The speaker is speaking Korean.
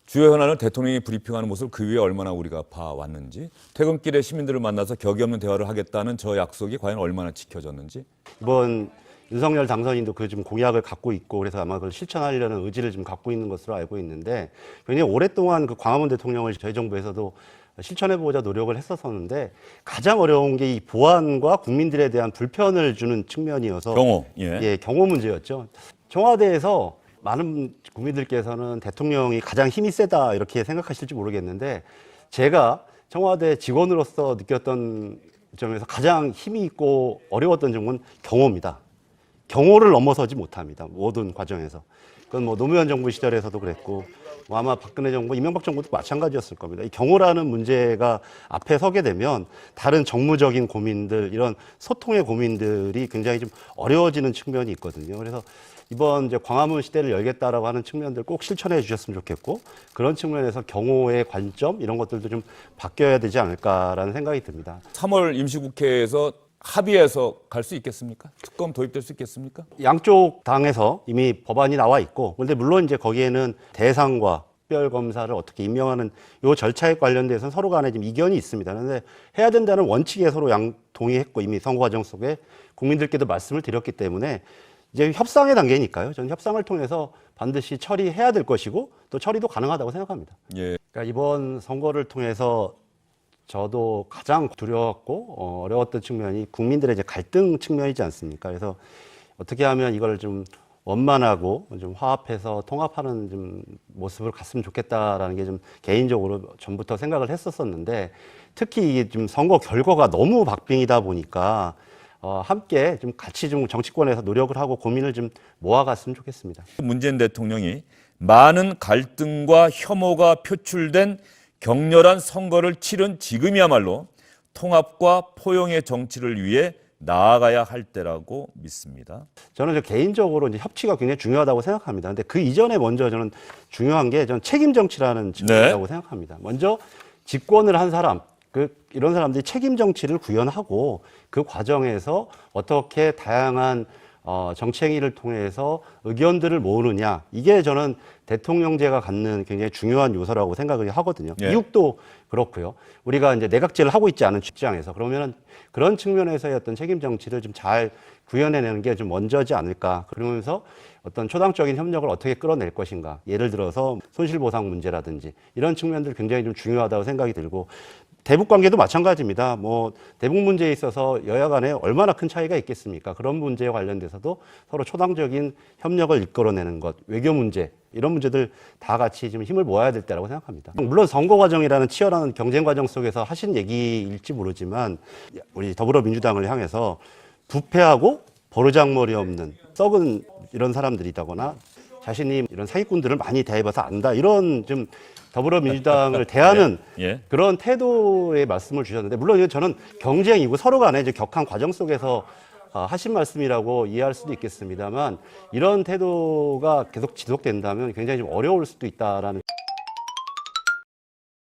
주요 현안을 대통령이 브리핑하는 모습을 그 위에 얼마나 우리가 봐왔는지, 퇴근길에 시민들을 만나서 격이 없는 대화를 하겠다는 저 약속이 과연 얼마나 지켜졌는지. 이번 윤석열 당선인도 그 좀 공약을 갖고 있고 그래서 아마 그걸 실천하려는 의지를 좀 갖고 있는 것으로 알고 있는데, 굉장히 오랫동안 그 광화문 대통령을 저희 정부에서도 실천해보자 노력을 했었었는데, 가장 어려운 게 이 보안과 국민들에 대한 불편을 주는 측면이어서 경호 문제였죠. 청와대에서 많은 국민들께서는 대통령이 가장 힘이 세다 이렇게 생각하실지 모르겠는데, 제가 청와대 직원으로서 느꼈던 점에서 가장 힘이 있고 어려웠던 점은 경호입니다. 경호를 넘어서지 못합니다. 모든 과정에서. 그건 뭐 노무현 정부 시절에서도 그랬고, 뭐 아마 박근혜 정부, 이명박 정부도 마찬가지였을 겁니다. 이 경호라는 문제가 앞에 서게 되면 다른 정무적인 고민들, 이런 소통의 고민들이 굉장히 좀 어려워지는 측면이 있거든요. 그래서 이번 이제 광화문 시대를 열겠다라고 하는 측면들 꼭 실천해 주셨으면 좋겠고, 그런 측면에서 경호의 관점 이런 것들도 좀 바뀌어야 되지 않을까라는 생각이 듭니다. 3월 임시국회에서 합의해서 갈 수 있겠습니까? 특검 도입될 수 있겠습니까? 양쪽 당에서 이미 법안이 나와 있고, 그런데 물론 이제 거기에는 대상과 특별 검사를 어떻게 임명하는 요 절차에 관련돼서 서로 간에 지금 이견이 있습니다. 그런데 해야 된다는 원칙에 서로 동의했고, 이미 선거 과정 속에 국민들께도 말씀을 드렸기 때문에 이제 협상의 단계니까요. 저는 협상을 통해서 반드시 처리해야 될 것이고, 또 처리도 가능하다고 생각합니다. 예. 그러니까 이번 선거를 통해서 저도 가장 두려웠고 어려웠던 측면이 국민들의 이제 갈등 측면이지 않습니까? 그래서 어떻게 하면 이걸 좀 원만하고 좀 화합해서 통합하는 좀 모습을 갔으면 좋겠다라는 게 좀 개인적으로 전부터 생각을 했었었는데, 특히 이게 좀 선거 결과가 너무 박빙이다 보니까 함께 좀 같이 좀 정치권에서 노력을 하고 고민을 좀 모아갔으면 좋겠습니다. 문재인 대통령이 많은 갈등과 혐오가 표출된 격렬한 선거를 치른 지금이야말로 통합과 포용의 정치를 위해 나아가야 할 때라고 믿습니다. 저는 개인적으로 이제 협치가 굉장히 중요하다고 생각합니다. 근데 그 이전에 먼저 저는 중요한 게 저는 책임 정치라는 측면이라고 생각합니다. 먼저 집권을 한 사람, 이런 사람들이 책임 정치를 구현하고 그 과정에서 어떻게 다양한 정치 행위를 통해서 의견들을 모으느냐, 이게 저는 대통령제가 갖는 굉장히 중요한 요소라고 생각을 하거든요. 예. 미국도 그렇고요. 우리가 이제 내각제를 하고 있지 않은 직장에서 그러면은 그런 측면에서의 어떤 책임 정치를 좀 잘 구현해내는 게 좀 먼저지 않을까. 그러면서 어떤 초당적인 협력을 어떻게 끌어낼 것인가. 예를 들어서 손실보상 문제라든지 이런 측면들 굉장히 좀 중요하다고 생각이 들고, 대북 관계도 마찬가지입니다. 뭐 대북 문제에 있어서 여야 간에 얼마나 큰 차이가 있겠습니까? 그런 문제에 관련돼서도 서로 초당적인 협력을 이끌어내는 것, 외교 문제, 이런 문제들 다 같이 좀 힘을 모아야 될 때라고 생각합니다. 물론 선거 과정이라는 치열한 경쟁 과정 속에서 하신 얘기일지 모르지만, 우리 더불어민주당을 향해서 부패하고 버르장머리 없는 썩은 이런 사람들이다거나 자신이 이런 사기꾼들을 많이 대해봐서 안다, 이런 좀 더불어민주당을 대하는 그런 태도의 말씀을 주셨는데, 물론 이건 저는 경쟁이고 서로 간에 이제 격한 과정 속에서 하신 말씀이라고 이해할 수도 있겠습니다만, 이런 태도가 계속 지속된다면 굉장히 좀 어려울 수도 있다라는